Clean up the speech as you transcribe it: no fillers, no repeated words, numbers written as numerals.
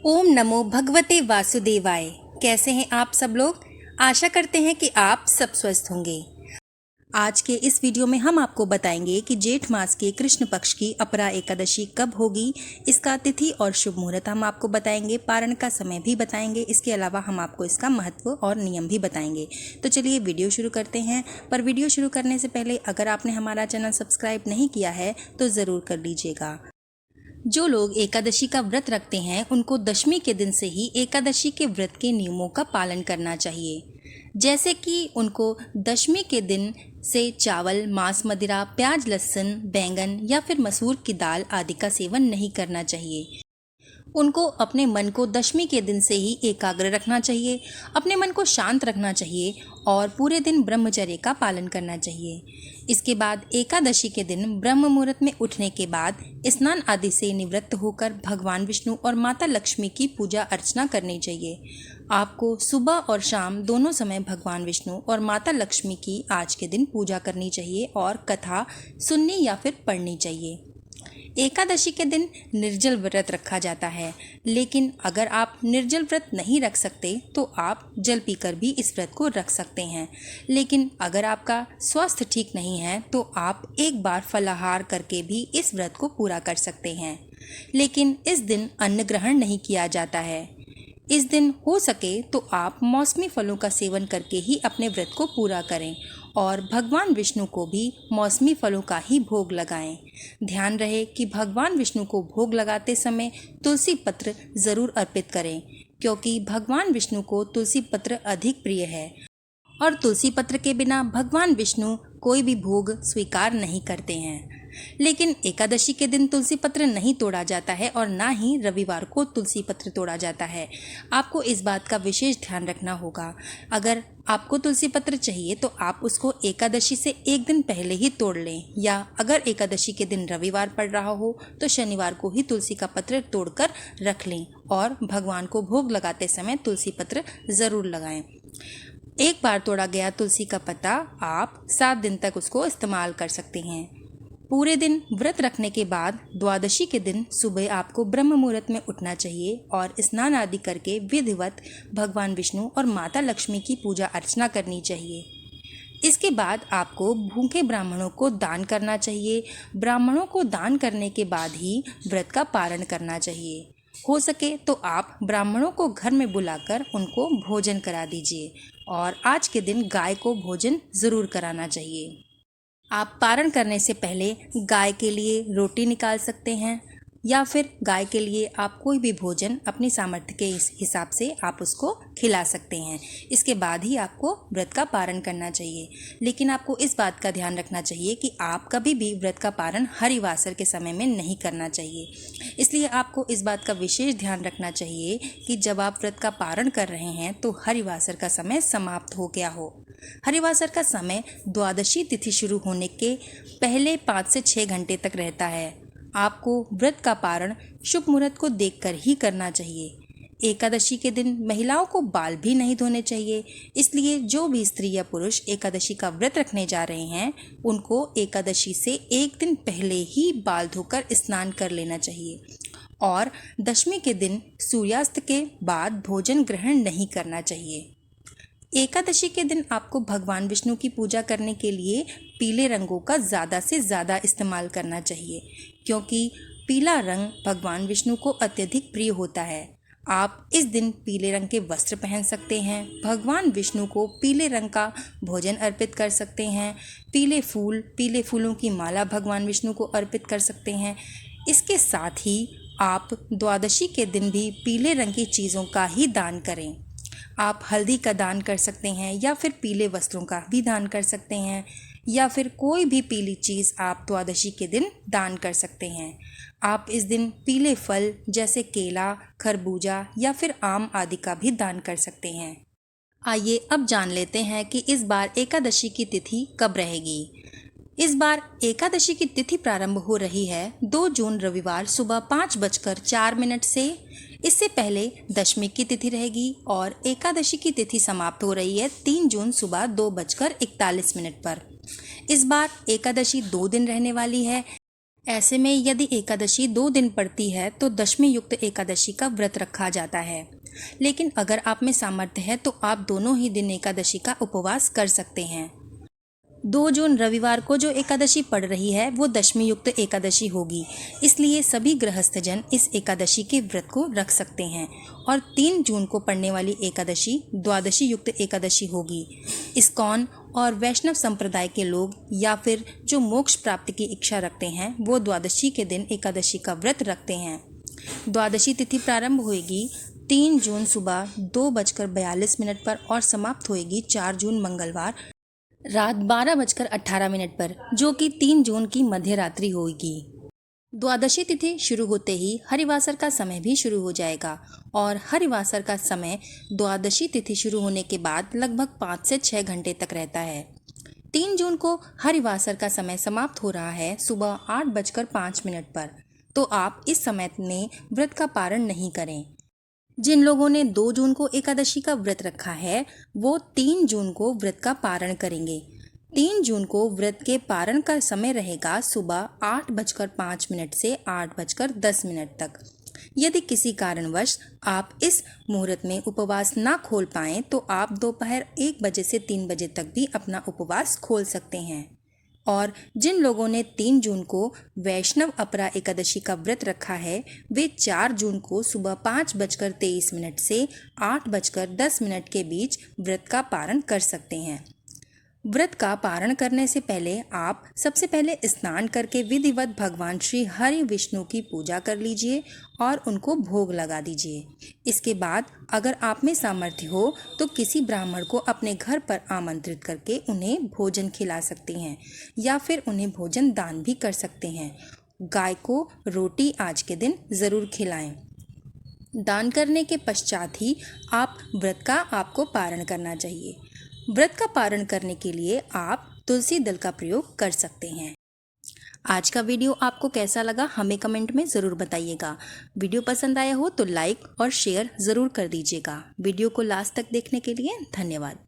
ओम नमो भगवते वासुदेवाय। कैसे हैं आप सब लोग। आशा करते हैं कि आप सब स्वस्थ होंगे। आज के इस वीडियो में हम आपको बताएंगे कि जेठ मास के कृष्ण पक्ष की अपरा एकादशी कब होगी। इसका तिथि और शुभ मुहूर्त हम आपको बताएंगे, पारण का समय भी बताएंगे। इसके अलावा हम आपको इसका महत्व और नियम भी बताएंगे। तो चलिए वीडियो शुरू करते हैं। पर वीडियो शुरू करने से पहले अगर आपने हमारा चैनल सब्सक्राइब नहीं किया है तो ज़रूर कर लीजिएगा। जो लोग एकादशी का व्रत रखते हैं उनको दशमी के दिन से ही एकादशी के व्रत के नियमों का पालन करना चाहिए। जैसे कि उनको दशमी के दिन से चावल, मांस, मदिरा, प्याज, लहसुन, बैंगन या फिर मसूर की दाल आदि का सेवन नहीं करना चाहिए। उनको अपने मन को दशमी के दिन से ही एकाग्र रखना चाहिए, अपने मन को शांत रखना चाहिए और पूरे दिन ब्रह्मचर्य का पालन करना चाहिए। इसके बाद एकादशी के दिन ब्रह्म मुहूर्त में उठने के बाद स्नान आदि से निवृत्त होकर भगवान विष्णु और माता लक्ष्मी की पूजा अर्चना करनी चाहिए। आपको सुबह और शाम दोनों समय भगवान विष्णु और माता लक्ष्मी की आज के दिन पूजा करनी चाहिए और कथा सुननी या फिर पढ़नी चाहिए। एकादशी के दिन निर्जल व्रत रखा जाता है, लेकिन अगर आप निर्जल व्रत नहीं रख सकते तो आप जल पीकर भी इस व्रत को रख सकते हैं। लेकिन अगर आपका स्वास्थ्य ठीक नहीं है तो आप एक बार फलाहार करके भी इस व्रत को पूरा कर सकते हैं। लेकिन इस दिन अन्न ग्रहण नहीं किया जाता है। इस दिन हो सके तो आप मौसमी फलों का सेवन करके ही अपने व्रत को पूरा करें और भगवान विष्णु को भी मौसमी फलों का ही भोग लगाएं। ध्यान रहे कि भगवान विष्णु को भोग लगाते समय तुलसी पत्र ज़रूर अर्पित करें, क्योंकि भगवान विष्णु को तुलसी पत्र अधिक प्रिय है और तुलसी पत्र के बिना भगवान विष्णु कोई भी भोग स्वीकार नहीं करते हैं। लेकिन एकादशी के दिन तुलसी पत्र नहीं तोड़ा जाता है और ना ही रविवार को तुलसी पत्र तोड़ा जाता है। आपको इस बात का विशेष ध्यान रखना होगा। अगर आपको तुलसी पत्र चाहिए तो आप उसको एकादशी से एक दिन पहले ही तोड़ लें, या अगर एकादशी के दिन रविवार पड़ रहा हो तो शनिवार को ही तुलसी का पत्र तोड़कर रख लें और भगवान को भोग लगाते समय तुलसी पत्र ज़रूर लगाएं। एक बार तोड़ा गया तुलसी का पत्ता आप 7 दिन तक उसको इस्तेमाल कर सकते हैं। पूरे दिन व्रत रखने के बाद द्वादशी के दिन सुबह आपको ब्रह्म मुहूर्त में उठना चाहिए और स्नान आदि करके विधिवत भगवान विष्णु और माता लक्ष्मी की पूजा अर्चना करनी चाहिए। इसके बाद आपको भूखे ब्राह्मणों को दान करना चाहिए। ब्राह्मणों को दान करने के बाद ही व्रत का पारण करना चाहिए। हो सके तो आप ब्राह्मणों को घर में बुलाकर उनको भोजन करा दीजिए और आज के दिन गाय को भोजन ज़रूर कराना चाहिए। आप पारण करने से पहले गाय के लिए रोटी निकाल सकते हैं या फिर गाय के लिए आप कोई भी भोजन अपनी सामर्थ्य के हिसाब से आप उसको खिला सकते हैं। इसके बाद ही आपको व्रत का पारण करना चाहिए। लेकिन आपको इस बात का ध्यान रखना चाहिए कि आप कभी भी व्रत का पारण हरिवासर के समय में नहीं करना चाहिए। इसलिए आपको इस बात का विशेष ध्यान रखना चाहिए कि जब आप व्रत का पारण कर रहे हैं तो हरिवासर का समय समाप्त हो गया हो। हरिवासर का समय द्वादशी तिथि शुरू होने के पहले 5 से 6 घंटे तक रहता है। आपको व्रत का पारण शुभ मुहूर्त को देखकर ही करना चाहिए। एकादशी के दिन महिलाओं को बाल भी नहीं धोने चाहिए। इसलिए जो भी स्त्री या पुरुष एकादशी का व्रत रखने जा रहे हैं उनको एकादशी से एक दिन पहले ही बाल धोकर स्नान कर लेना चाहिए और दशमी के दिन सूर्यास्त के बाद भोजन ग्रहण नहीं करना चाहिए। एकादशी के दिन आपको भगवान विष्णु की पूजा करने के लिए पीले रंगों का ज़्यादा से ज़्यादा इस्तेमाल करना चाहिए, क्योंकि पीला रंग भगवान विष्णु को अत्यधिक प्रिय होता है। आप इस दिन पीले रंग के वस्त्र पहन सकते हैं, भगवान विष्णु को पीले रंग का भोजन अर्पित कर सकते हैं, पीले फूलों की माला भगवान विष्णु को अर्पित कर सकते हैं। इसके साथ ही आप द्वादशी के दिन भी पीले रंग की चीज़ों का ही दान करें। आप हल्दी का दान कर सकते हैं या फिर पीले वस्त्रों का भी दान कर सकते हैं या फिर कोई भी पीली चीज़ आप द्वादशी के दिन दान कर सकते हैं। आप इस दिन पीले फल जैसे केला, खरबूजा या फिर आम आदि का भी दान कर सकते हैं। आइए अब जान लेते हैं कि इस बार एकादशी की तिथि कब रहेगी। इस बार एकादशी की तिथि प्रारंभ हो रही है 2 जून रविवार सुबह 5:04 से। इससे पहले दशमी की तिथि रहेगी और एकादशी की तिथि समाप्त हो रही है 3 जून सुबह 2:41 पर। इस बार एकादशी 2 दिन रहने वाली है। ऐसे में यदि एकादशी 2 दिन पड़ती है तो दशमी युक्त एकादशी का व्रत रखा जाता है। लेकिन अगर आप में सामर्थ्य है तो आप दोनों ही दिन एकादशी का उपवास कर सकते हैं। 2 जून रविवार को जो एकादशी पड़ रही है वो दशमी युक्त एकादशी होगी, इसलिए सभी गृहस्थजन इस एकादशी के व्रत को रख सकते हैं। और 3 जून को पड़ने वाली एकादशी द्वादशी युक्त एकादशी होगी। इस्कॉन और वैष्णव संप्रदाय के लोग या फिर जो मोक्ष प्राप्ति की इच्छा रखते हैं वो द्वादशी के दिन एकादशी का व्रत रखते हैं। द्वादशी तिथि प्रारंभ होगी 3 जून सुबह 2:42 पर और समाप्त होगी 4 जून मंगलवार रात 12:18 पर, जो कि 3 जून की मध्य रात्रि होगी। द्वादशी तिथि शुरू होते ही हरिवासर का समय भी शुरू हो जाएगा और हरिवासर का समय द्वादशी तिथि शुरू होने के बाद लगभग 5 से 6 घंटे तक रहता है। 3 जून को हरिवासर का समय समाप्त हो रहा है सुबह 8:05 पर, तो आप इस समय में व्रत का पारण नहीं करें। जिन लोगों ने 2 जून को एकादशी का व्रत रखा है वो 3 जून को व्रत का पारण करेंगे। 3 जून को व्रत के पारण का समय रहेगा सुबह 8:05 से 8:10 तक। यदि किसी कारणवश आप इस मुहूर्त में उपवास ना खोल पाएं तो आप दोपहर 1 बजे से 3 बजे तक भी अपना उपवास खोल सकते हैं। और जिन लोगों ने 3 जून को वैष्णव अपरा एकादशी का व्रत रखा है वे 4 जून को सुबह 5:23 से 8:10 के बीच व्रत का पारण कर सकते हैं। व्रत का पारण करने से पहले आप सबसे पहले स्नान करके विधिवत भगवान श्री हरि विष्णु की पूजा कर लीजिए और उनको भोग लगा दीजिए। इसके बाद अगर आप में सामर्थ्य हो तो किसी ब्राह्मण को अपने घर पर आमंत्रित करके उन्हें भोजन खिला सकते हैं या फिर उन्हें भोजन दान भी कर सकते हैं। गाय को रोटी आज के दिन ज़रूर खिलाएं। दान करने के पश्चात ही आप व्रत का आपको पारण करना चाहिए। व्रत का पारण करने के लिए आप तुलसी दल का प्रयोग कर सकते हैं। आज का वीडियो आपको कैसा लगा हमें कमेंट में ज़रूर बताइएगा। वीडियो पसंद आया हो तो लाइक और शेयर ज़रूर कर दीजिएगा। वीडियो को लास्ट तक देखने के लिए धन्यवाद।